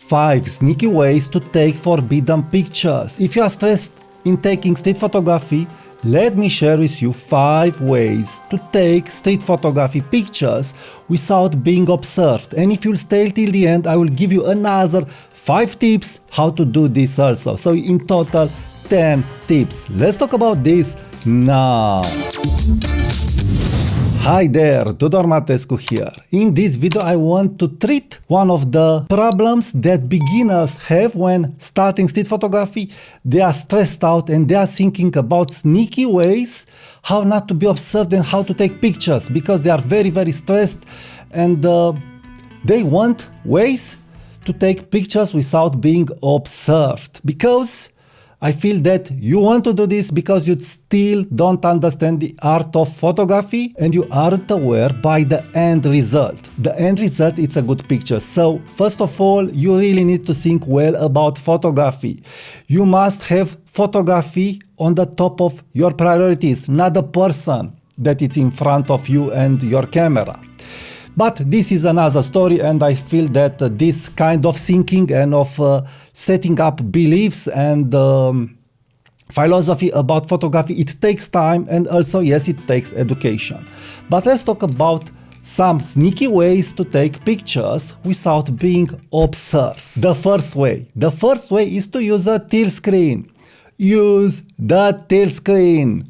5 sneaky ways to take forbidden pictures. If you are stressed in taking street photography, let me share with you 5 ways to take street photography pictures without being observed. And if you'll stay till the end, I will give you another 5 tips how to do this also. So in total, 10 tips. Let's talk about this now. Hi there, Tudor Matescu here. In this video I want to treat one of the problems that beginners have when starting street photography. They are stressed out and they are thinking about sneaky ways how not to be observed and how to take pictures, because they are very stressed and they want ways to take pictures without being observed. Because I feel that you want to do this because you still don't understand the art of photography and you aren't aware by the end result. The end result, it's a good picture. So first of all, you really need to think well about photography. You must have photography on the top of your priorities, not the person that is in front of you and your camera. But this is another story, and I feel that this kind of thinking and of setting up beliefs and philosophy about photography, it takes time, and also, yes, it takes education. But let's talk about some sneaky ways to take pictures without being observed. The first way is to use a tilt screen. Use the tilt screen.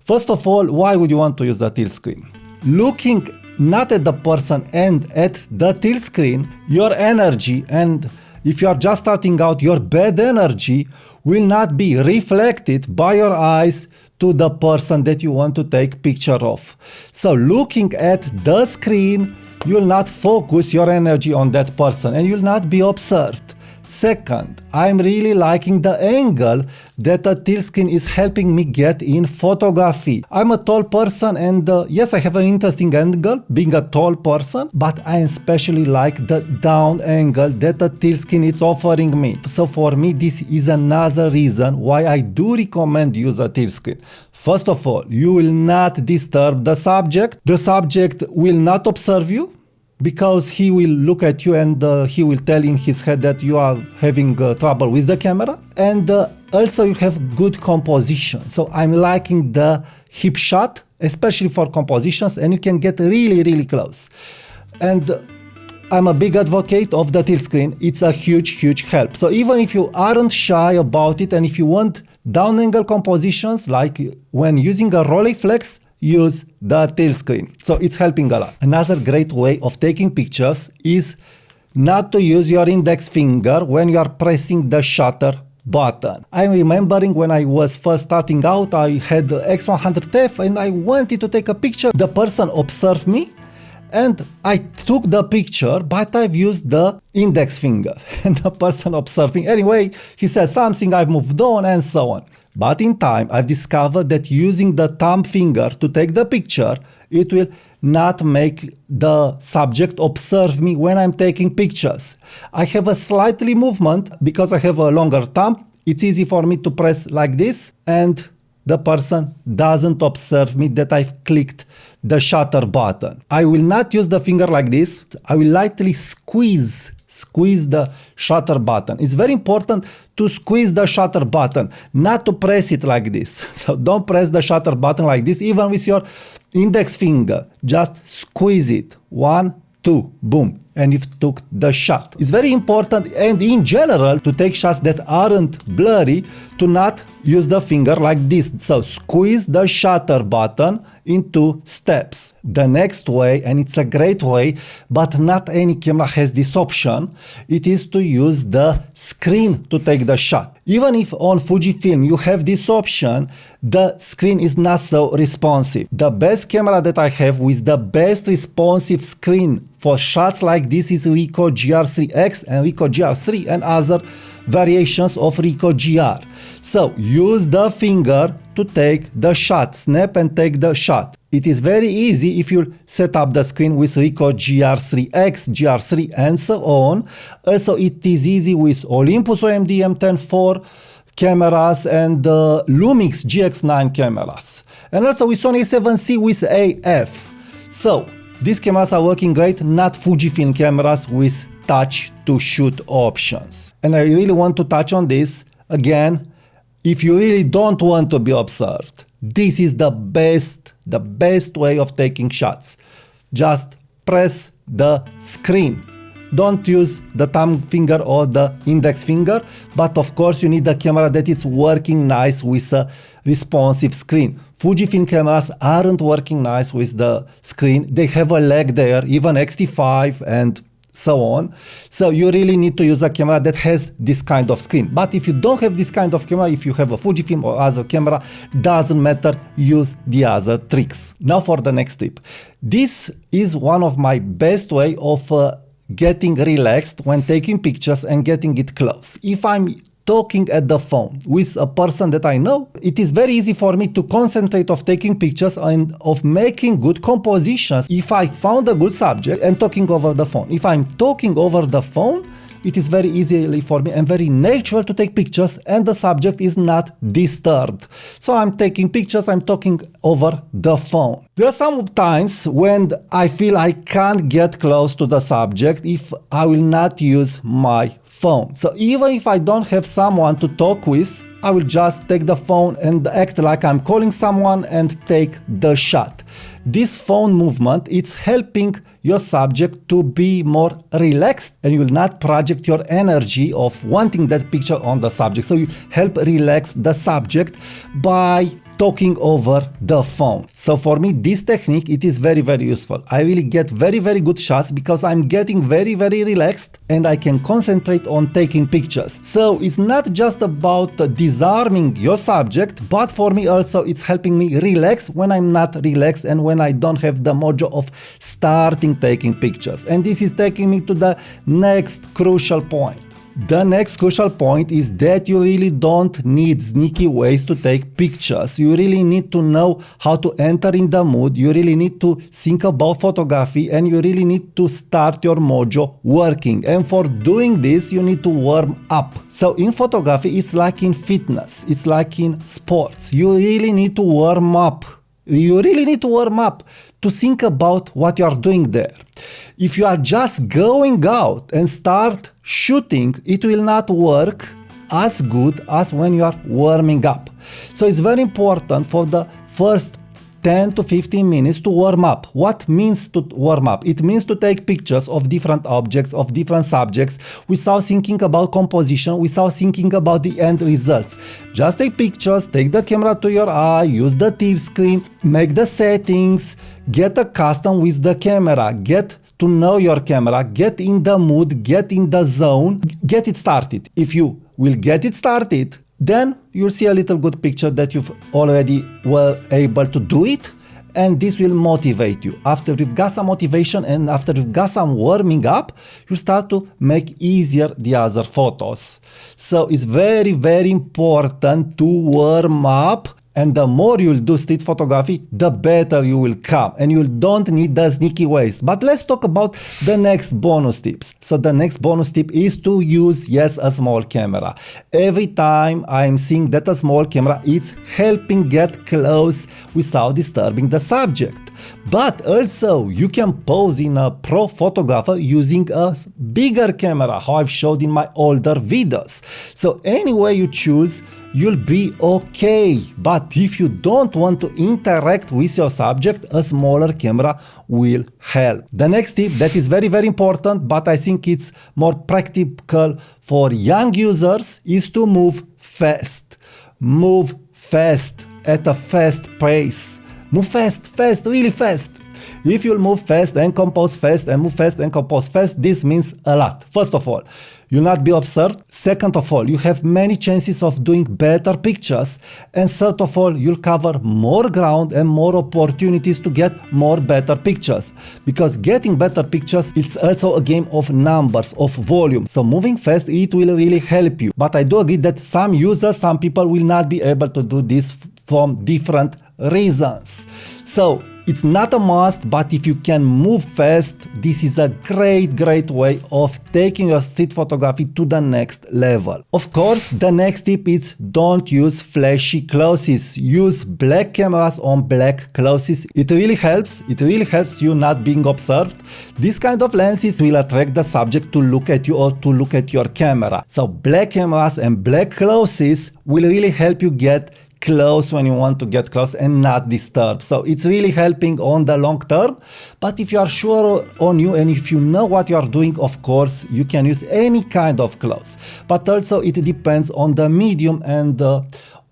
First of all, why would you want to use the tilt screen? Looking not at the person and at the tilt screen, your energy, and if you are just starting out, your bad energy will not be reflected by your eyes to the person that you want to take picture of. So looking at the screen, you will not focus your energy on that person and you will not be observed. Second, I'm really liking the angle that the tilt screen is helping me get in photography. I'm a tall person and yes, I have an interesting angle being a tall person, but I especially like the down angle that the tilt screen is offering me. So for me, this is another reason why I do recommend use a tilt screen. First of all, you will not disturb the subject. The subject will not observe you, because he will look at you and he will tell in his head that you are having trouble with the camera. And also you have good composition. So I'm liking the hip shot, especially for compositions, and you can get really close. And I'm a big advocate of the tilt screen. It's a huge help. So even if you aren't shy about it and if you want down angle compositions, like when using a Rolleiflex, use the tilt screen. So it's helping a lot. Another great way of taking pictures is not to use your index finger when you are pressing the shutter button. I'm remembering when I was first starting out, I had the X100F and I wanted to take a picture. The person observed me and I took the picture, but I've used the index finger and the person observed me. Anyway, he said something, I've moved on and so on. But in time, I've discovered that using the thumb finger to take the picture, it will not make the subject observe me when I'm taking pictures. I have a slightly movement because I have a longer thumb. It's easy for me to press like this and the person doesn't observe me that I've clicked the shutter button. I will not use the finger like this. I will lightly squeeze the shutter button. It's very important to squeeze the shutter button, not to press it like this. So don't press the shutter button like this, even with your index finger. Just squeeze it. 1, 2, boom. And you've took the shot. It's very important, and in general, to take shots that aren't blurry, to not use the finger like this. So squeeze the shutter button in 2 steps. The next way, and it's a great way, but not any camera has this option, it is to use the screen to take the shot. Even if on Fujifilm you have this option, the screen is not so responsive. The best camera that I have with the best responsive screen for shots like this is Ricoh GR3X and Ricoh GR3 and other variations of Ricoh GR. So use the finger to take the shot, snap and take the shot. It is very easy if you set up the screen with Ricoh GR3X, GR3 and so on. Also it is easy with Olympus OMD M10 IV cameras and Lumix GX9 cameras. And also with Sony a7C with AF. So these cameras are working great, not Fujifilm cameras with touch to shoot options. And I really want to touch on this again. If you really don't want to be observed, this is the best way of taking shots. Just press the screen. Don't use the thumb finger or the index finger, but of course you need a camera that is working nice with a responsive screen. Fujifilm cameras aren't working nice with the screen. They have a lag there, even X-T5 and so on. So you really need to use a camera that has this kind of screen. But if you don't have this kind of camera, if you have a Fujifilm or other camera, doesn't matter, use the other tricks. Now for the next tip. This is one of my best way of getting relaxed when taking pictures and getting it close. If I'm talking at the phone with a person that I know, it is very easy for me to concentrate of taking pictures and of making good compositions if I found a good subject and talking over the phone. If I'm talking over the phone, it is very easy for me and very natural to take pictures and the subject is not disturbed. So I'm taking pictures, I'm talking over the phone. There are some times when I feel I can't get close to the subject if I will not use my phone. So even if I don't have someone to talk with, I will just take the phone and act like I'm calling someone and take the shot. This phone movement, it's helping your subject to be more relaxed and you will not project your energy of wanting that picture on the subject. So you help relax the subject by talking over the phone. So for me, this technique, it is very, very useful. I really get very, very good shots because I'm getting very, very relaxed and I can concentrate on taking pictures. So it's not just about disarming your subject, but for me also it's helping me relax when I'm not relaxed and when I don't have the mojo of starting taking pictures. And this is taking me to the next crucial point. The next crucial point is that you really don't need sneaky ways to take pictures. You really need to know how to enter in the mood. You really need to think about photography and you really need to start your mojo working. And for doing this, you need to warm up. So in photography, it's like in fitness. It's like in sports. You really need to warm up. You really need to warm up to think about what you are doing there. If you are just going out and start shooting, it will not work as good as when you are warming up. So it's very important for the first 10 to 15 minutes to warm up. What means to warm up? It means to take pictures of different objects, of different subjects, without thinking about composition, without thinking about the end results. Just take pictures, take the camera to your eye, use the tilt screen, make the settings, get accustomed with the camera, get to know your camera, get in the mood, get in the zone, get it started. If you will get it started, then you'll see a little good picture that you've already were able to do it, and this will motivate you. After you've got some motivation and after you've got some warming up, you start to make easier the other photos. So it's very, very important to warm up. And the more you'll do street photography, the better you will come. And you don't need the sneaky ways. But let's talk about the next bonus tips. So the next bonus tip is to use, yes, a small camera. Every time I'm seeing that a small camera, it's helping get close without disturbing the subject. But also, you can pose in a pro photographer using a bigger camera, how I've showed in my older videos. So any way you choose, you'll be okay. But if you don't want to interact with your subject, a smaller camera will help. The next tip that is very, very important, but I think it's more practical for young users, is to move fast. Move fast at a fast pace. Move fast, really fast. If you'll move fast and compose fast and move fast and compose fast, this means a lot. First of all, you'll not be observed. Second of all, you have many chances of doing better pictures. And third of all, you'll cover more ground and more opportunities to get more better pictures. Because getting better pictures, it's also a game of numbers, of volume. So moving fast, it will really help you. But I do agree that some users, some people will not be able to do this from different reasons. So It's not a must, but if you can move fast, this is a great way of taking your street photography to the next level. Of course, the next tip is don't use flashy clothes. Use black cameras on black clothes. It really helps you not being observed. This kind of lenses will attract the subject to look at you or to look at your camera. So black cameras and black clothes will really help you get close when you want to get close and not disturb. So it's really helping on the long term. But if you are sure on you and if you know what you are doing, of course, you can use any kind of clothes. But also it depends on the medium and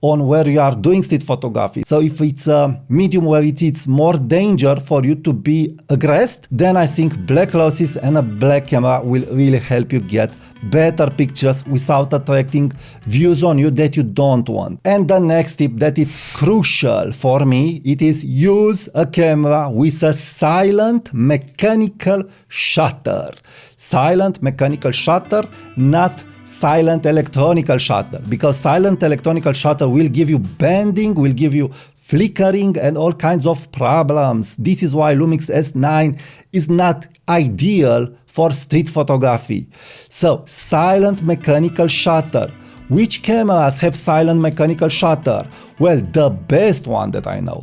on where you are doing street photography. So if it's a medium where it's more danger for you to be aggressed, then I think black clothes and a black camera will really help you get better pictures without attracting views on you that you don't want. And the next tip that is crucial for me, it is use a camera with a silent mechanical shutter. Silent mechanical shutter, not silent electronical shutter, because silent electronical shutter will give you bending, will give you flickering and all kinds of problems. This is why Lumix S9 is not ideal for street photography. So silent mechanical shutter. Which cameras have silent mechanical shutter? Well, the best one that I know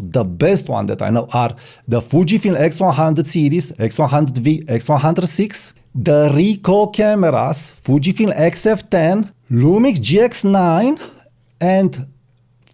are the Fujifilm X100 series, X100V, X106, the Ricoh cameras, Fujifilm X-F10, Lumix GX9, and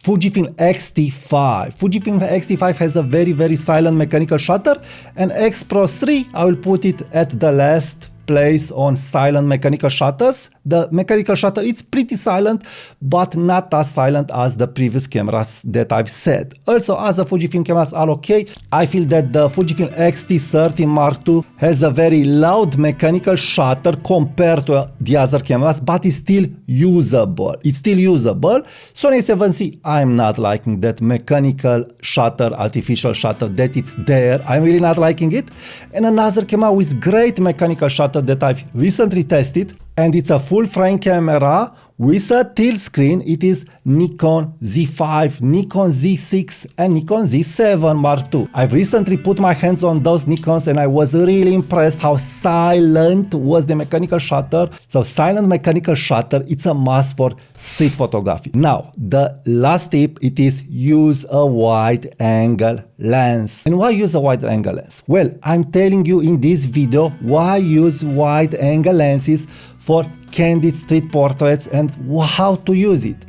Fujifilm X-T5. Fujifilm X-T5 has a very silent mechanical shutter, and X Pro 3, I will put it at the last place on silent mechanical shutters. The mechanical shutter is pretty silent, but not as silent as the previous cameras that I've said. Also, other Fujifilm cameras are okay. I feel that the Fujifilm X-T30 Mark II has a very loud mechanical shutter compared to the other cameras, but it's still usable. Sony A7C, I'm not liking that mechanical shutter, artificial shutter that it's there. I'm really not liking it. And another camera with great mechanical shutter that I've recently tested, and it's a full frame camera with a tilt screen. It is Nikon Z5, Nikon Z6 and Nikon Z7 Mark II. I've recently put my hands on those Nikons and I was really impressed how silent was the mechanical shutter. So silent mechanical shutter, it's a must for street photography. Now, the last tip, it is use a wide angle lens. And why use a wide angle lens? Well, I'm telling you in this video why use wide angle lenses for candid street portraits and how to use it.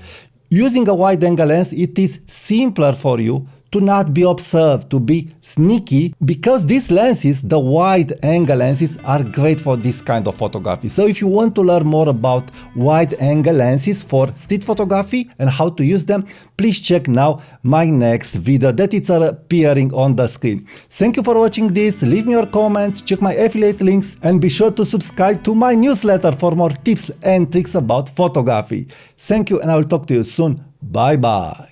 Using a wide angle lens, it is simpler for you to not be observed, to be sneaky, because these lenses, the wide angle lenses, are great for this kind of photography. So if you want to learn more about wide angle lenses for street photography and how to use them, please check now my next video that is appearing on the screen. Thank you for watching this, leave me your comments, check my affiliate links, and be sure to subscribe to my newsletter for more tips and tricks about photography. Thank you, and I will talk to you soon. Bye bye.